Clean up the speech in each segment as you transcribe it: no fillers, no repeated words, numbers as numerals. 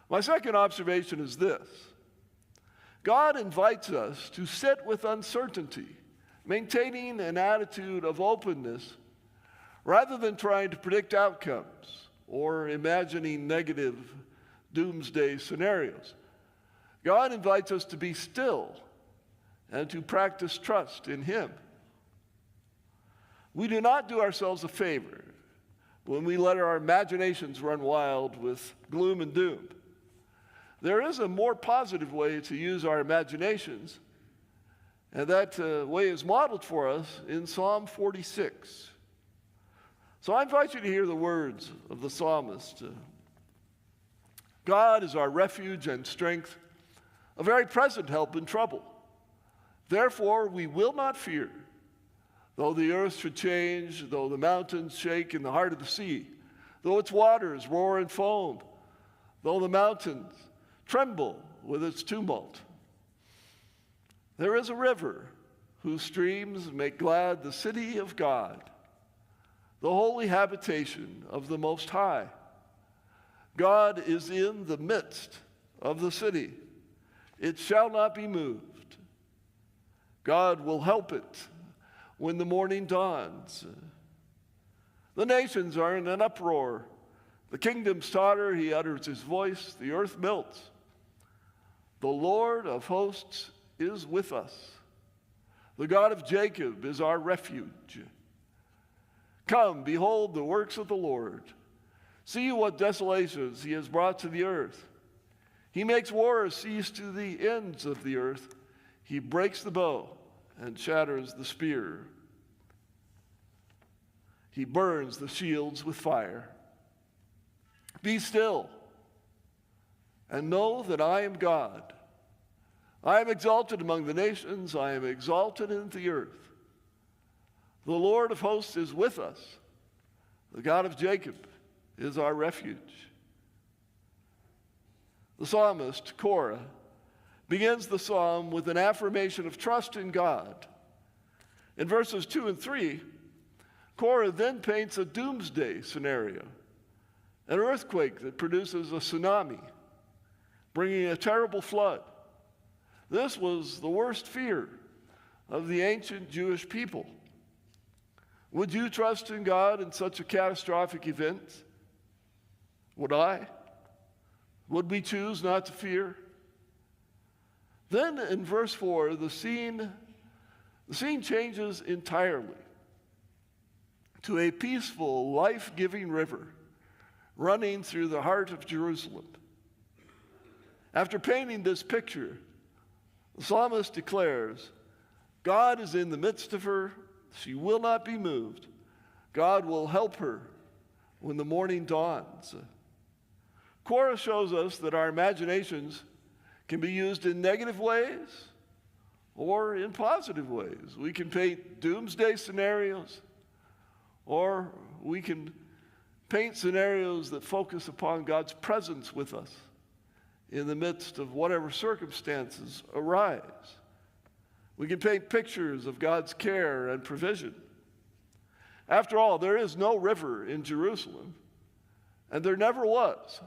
My second observation is this. God invites us to sit with uncertainty, maintaining an attitude of openness rather than trying to predict outcomes or imagining negative doomsday scenarios. God invites us to be still and to practice trust in Him. We do not do ourselves a favor when we let our imaginations run wild with gloom and doom. There is a more positive way to use our imaginations, and that way is modeled for us in Psalm 46. So I invite you to hear the words of the psalmist. God is our refuge and strength, a very present help in trouble. Therefore we will not fear, though the earth should change, though the mountains shake in the heart of the sea, though its waters roar and foam, though the mountains tremble with its tumult. There is a river whose streams make glad the city of God, the holy habitation of the Most High. God is in the midst of the city. It shall not be moved. God will help it when the morning dawns. The nations are in an uproar. The kingdoms totter. He utters his voice. The earth melts. The Lord of hosts is with us. The God of Jacob is our refuge. Come, behold the works of the Lord. See what desolations he has brought to the earth. He makes wars cease to the ends of the earth. He breaks the bow and shatters the spear. He burns the shields with fire. Be still and know that I am God. I am exalted among the nations. I am exalted in the earth. The Lord of hosts is with us. The God of Jacob is our refuge. The psalmist, Korah, begins the psalm with an affirmation of trust in God. In verses 2 and 3, Korah then paints a doomsday scenario, an earthquake that produces a tsunami, bringing a terrible flood. This was the worst fear of the ancient Jewish people. Would you trust in God in such a catastrophic event? Would I? Would we choose not to fear? Then in verse 4, the scene changes entirely to a peaceful, life-giving river running through the heart of Jerusalem. After painting this picture, the psalmist declares, God is in the midst of her. She will not be moved. God will help her when the morning dawns. Korah shows us that our imaginations can be used in negative ways or in positive ways. We can paint doomsday scenarios, or we can paint scenarios that focus upon God's presence with us in the midst of whatever circumstances arise. We can paint pictures of God's care and provision. After all, there is no river in Jerusalem, and there never was.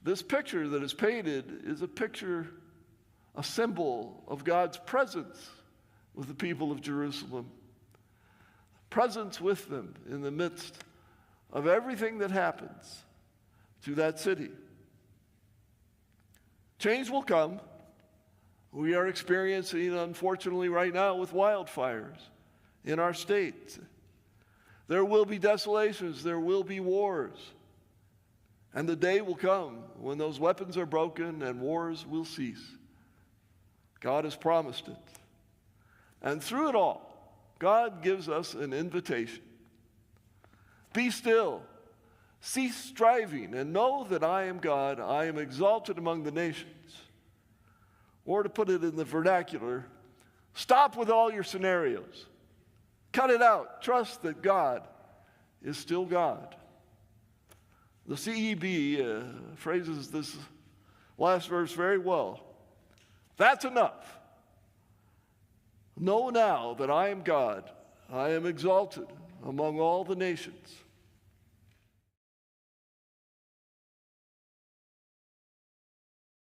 This picture that is painted is a picture, a symbol of God's presence with the people of Jerusalem. Presence with them in the midst of everything that happens to that city. Change will come. We are experiencing, unfortunately, right now with wildfires in our state. There will be desolations. There will be wars. And the day will come when those weapons are broken and wars will cease. God has promised it. And through it all, God gives us an invitation. Be still, cease striving, and know that I am God. I am exalted among the nations. Or to put it in the vernacular, stop with all your scenarios. Cut it out. Trust that God is still God. The CEB phrases this last verse very well. That's enough. Know now that I am God. I am exalted among all the nations.